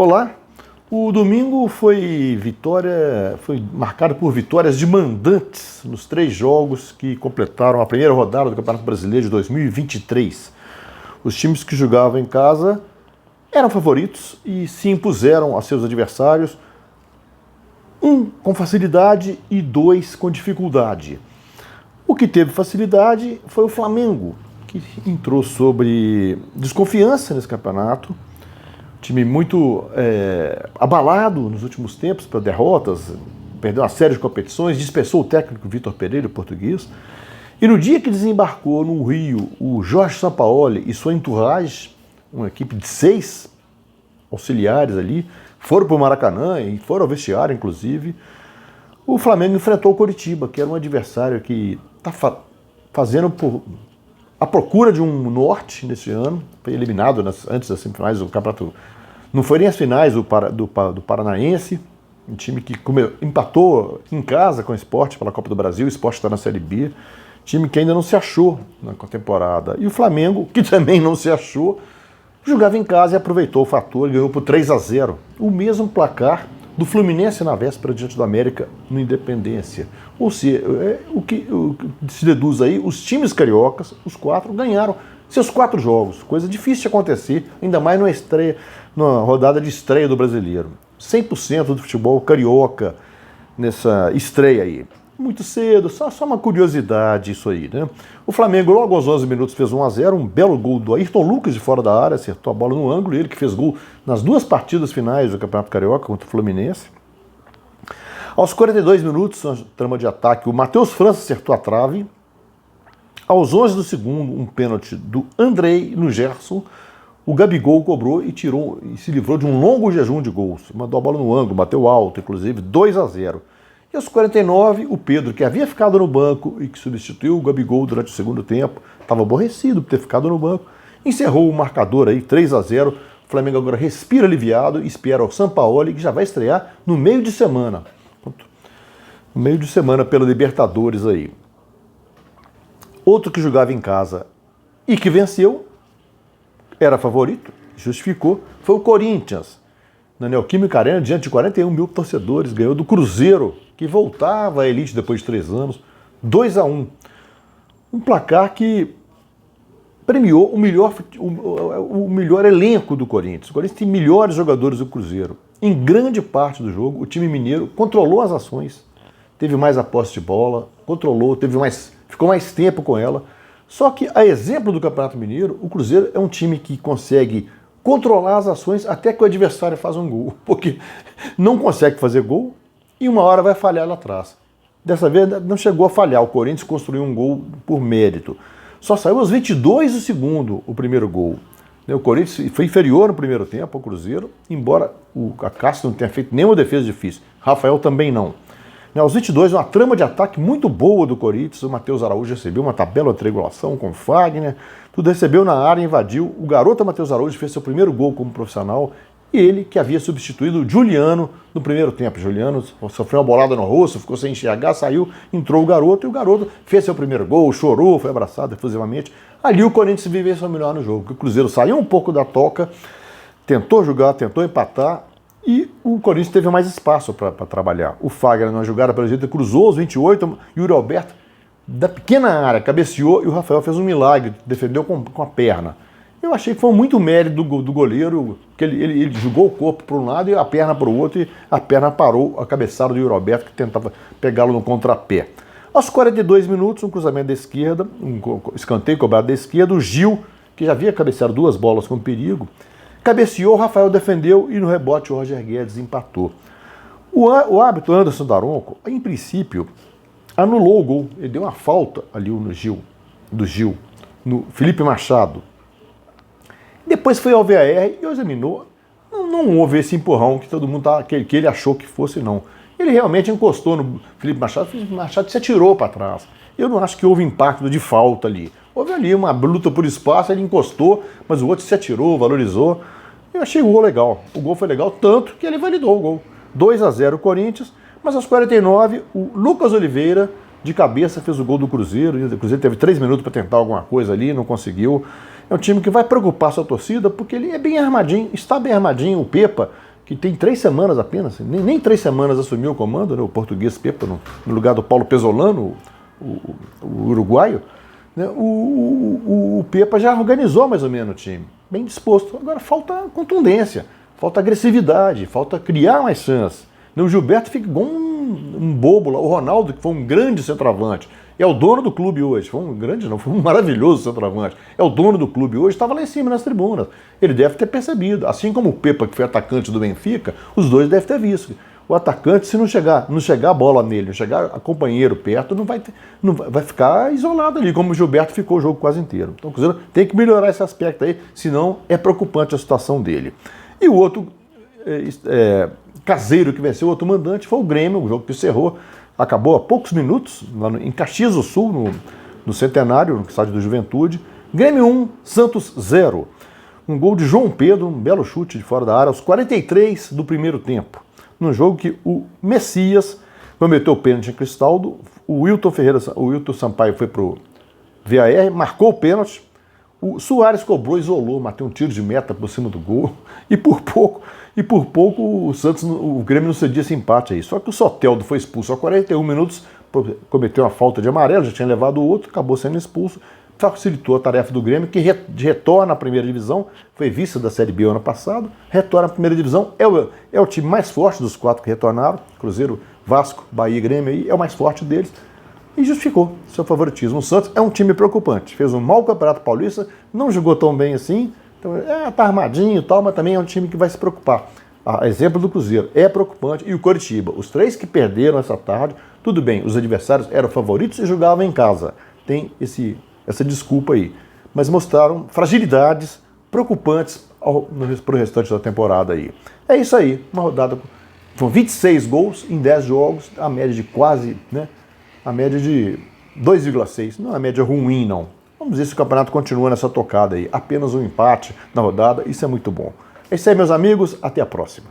Olá, o domingo foi marcado por vitórias de mandantes nos 3 jogos que completaram a primeira rodada do Campeonato Brasileiro de 2023. Os times que jogavam em casa eram favoritos e se impuseram a seus adversários, um com facilidade e 2 com dificuldade. O que teve facilidade foi o Flamengo, que entrou sobre desconfiança nesse campeonato. Time muito abalado nos últimos tempos por derrotas, perdeu uma série de competições, dispersou o técnico Vitor Pereira, o português. E no dia que desembarcou no Rio o Jorge Sampaoli e sua entourage, uma equipe de 6 auxiliares ali, foram para o Maracanã e foram ao vestiário, inclusive, o Flamengo enfrentou o Coritiba, que era um adversário que está fazendo a procura de um norte nesse ano. Foi eliminado antes das semifinais do campeonato. Não foi nem as finais do Paranaense, um time que empatou em casa com o Sport pela Copa do Brasil. O Sport está na Série B, time que ainda não se achou na temporada. E o Flamengo, que também não se achou, jogava em casa e aproveitou o fator e ganhou por 3-0. O mesmo placar do Fluminense na véspera diante do América no Independência. Ou seja, o que se deduz aí, os times cariocas, os 4, ganharam seus 4 jogos. Coisa difícil de acontecer, ainda mais numa rodada de estreia do brasileiro. 100% do futebol carioca nessa estreia aí. Muito cedo, só uma curiosidade isso aí, né? O Flamengo logo aos 11 minutos fez 1-0, um belo gol do Ayrton Lucas de fora da área, acertou a bola no ângulo, ele que fez gol nas 2 partidas finais do Campeonato Carioca contra o Fluminense. Aos 42 minutos, na trama de ataque, o Matheus França acertou a trave. Aos 11 do segundo, um pênalti do Andrei no Gerson, o Gabigol cobrou e se livrou de um longo jejum de gols. Mandou a bola no ângulo, bateu alto, inclusive, 2-0. E aos 49, o Pedro, que havia ficado no banco e que substituiu o Gabigol durante o segundo tempo, estava aborrecido por ter ficado no banco, encerrou o marcador aí, 3-0. O Flamengo agora respira aliviado e espera o Sampaoli, que já vai estrear no meio de semana. No meio de semana pela Libertadores aí. Outro que jogava em casa e que venceu, era favorito, justificou, foi o Corinthians. Na Neoquímica Arena, diante de 41 mil torcedores, ganhou do Cruzeiro, que voltava à elite depois de 3 anos, 2-1. Um placar que premiou o melhor elenco do Corinthians. O Corinthians tem melhores jogadores do Cruzeiro. Em grande parte do jogo, o time mineiro controlou as ações, teve mais a posse de bola, controlou, ficou mais tempo com ela. Só que, a exemplo do Campeonato Mineiro, o Cruzeiro é um time que consegue controlar as ações até que o adversário faz um gol, porque não consegue fazer gol e uma hora vai falhar lá atrás. Dessa vez não chegou a falhar, o Corinthians construiu um gol por mérito. Só saiu aos 22 do segundo o primeiro gol. O Corinthians foi inferior no primeiro tempo ao Cruzeiro, embora a Cássio não tenha feito nenhuma defesa difícil. Rafael também não. Aos 22, uma trama de ataque muito boa do Corinthians. O Matheus Araújo recebeu uma tabela de triangulação com o Fagner. Tudo recebeu na área, invadiu. O garoto Matheus Araújo fez seu primeiro gol como profissional. E ele, que havia substituído o Juliano no primeiro tempo. Juliano sofreu uma bolada no rosto, ficou sem enxergar, saiu, entrou o garoto. E o garoto fez seu primeiro gol, chorou, foi abraçado efusivamente. Ali o Corinthians viveu seu melhor no jogo. O Cruzeiro saiu um pouco da toca, tentou jogar, tentou empatar. E o Corinthians teve mais espaço para trabalhar. O Fagner, numa jogada pela direita, cruzou os 28, e o Yuri Alberto, da pequena área, cabeceou, e o Rafael fez um milagre, defendeu com a perna. Eu achei que foi muito mérito do goleiro, que ele jogou o corpo para um lado e a perna para o outro, e a perna parou a cabeçada do Yuri Alberto, que tentava pegá-lo no contrapé. Aos 42 minutos, um cruzamento da esquerda, um escanteio cobrado da esquerda, o Gil, que já havia cabeceado 2 bolas com perigo, cabeceou, o Rafael defendeu e no rebote o Roger Guedes empatou. O árbitro Anderson Daronco, em princípio, anulou o gol. Ele deu uma falta ali do Gil, no Felipe Machado. Depois foi ao VAR e examinou. Não houve esse empurrão que todo mundo que ele achou que fosse, não. Ele realmente encostou no Felipe Machado, o Felipe Machado se atirou para trás. Eu não acho que houve impacto de falta ali. Houve ali uma luta por espaço, ele encostou, mas o outro se atirou, valorizou. Eu achei o gol legal. O gol foi legal, tanto que ele validou o gol. 2-0 o Corinthians, mas aos 49, o Lucas Oliveira, de cabeça, fez o gol do Cruzeiro. O Cruzeiro teve 3 minutos para tentar alguma coisa ali, não conseguiu. É um time que vai preocupar sua torcida, porque ele é bem armadinho, está bem armadinho. O Pepa que tem 3 semanas apenas, nem 3 semanas assumiu o comando, né, o português Pepa, no lugar do Paulo Pesolano, o uruguaio, né, o Pepa já organizou mais ou menos o time, bem disposto. Agora falta contundência, falta agressividade, falta criar mais chances. O Gilberto fica igual um bobo lá, o Ronaldo, que foi um grande centroavante, é o dono do clube hoje, foi um maravilhoso centroavante, é o dono do clube hoje, estava lá em cima nas tribunas. Ele deve ter percebido, assim como o Pepa, que foi atacante do Benfica, os dois devem ter visto. O atacante, se não chegar a bola nele, não chegar a companheiro perto, vai ficar isolado ali, como o Gilberto ficou o jogo quase inteiro. Então o Cruzeiro tem que melhorar esse aspecto aí, senão é preocupante a situação dele. E o outro caseiro que venceu, o outro mandante, foi o Grêmio, o jogo que encerrou, acabou há poucos minutos, lá em Caxias do Sul, no Centenário, no estádio do Juventude. Grêmio 1, Santos 0. Um gol de João Pedro, um belo chute de fora da área, aos 43 do primeiro tempo. Num jogo que o Messias cometeu o pênalti em Cristaldo, o Wilton Sampaio foi pro VAR, marcou o pênalti, o Soares cobrou, isolou, matou um tiro de meta por cima do gol, e por pouco o Grêmio não cedia esse empate aí. Só que o Soteldo foi expulso aos 41 minutos, cometeu uma falta de amarelo, já tinha levado o outro, acabou sendo expulso, facilitou a tarefa do Grêmio, que retorna à primeira divisão, foi vice da Série B ano passado, retorna à primeira divisão, é o time mais forte dos 4 que retornaram, Cruzeiro, Vasco, Bahia e Grêmio aí, é o mais forte deles, e justificou seu favoritismo. O Santos é um time preocupante, fez um mau Campeonato Paulista, não jogou tão bem assim, então tá armadinho e tal, mas também é um time que vai se preocupar. A exemplo do Cruzeiro, é preocupante, e o Coritiba, os 3 que perderam essa tarde, tudo bem, os adversários eram favoritos e jogavam em casa, tem essa desculpa aí, mas mostraram fragilidades preocupantes para o restante da temporada aí. É isso aí, uma rodada com 26 gols em 10 jogos, a média de quase, né, a média de 2,6, não é uma média ruim não. Vamos ver se o campeonato continua nessa tocada aí, apenas um empate na rodada, isso é muito bom. É isso aí, meus amigos, até a próxima.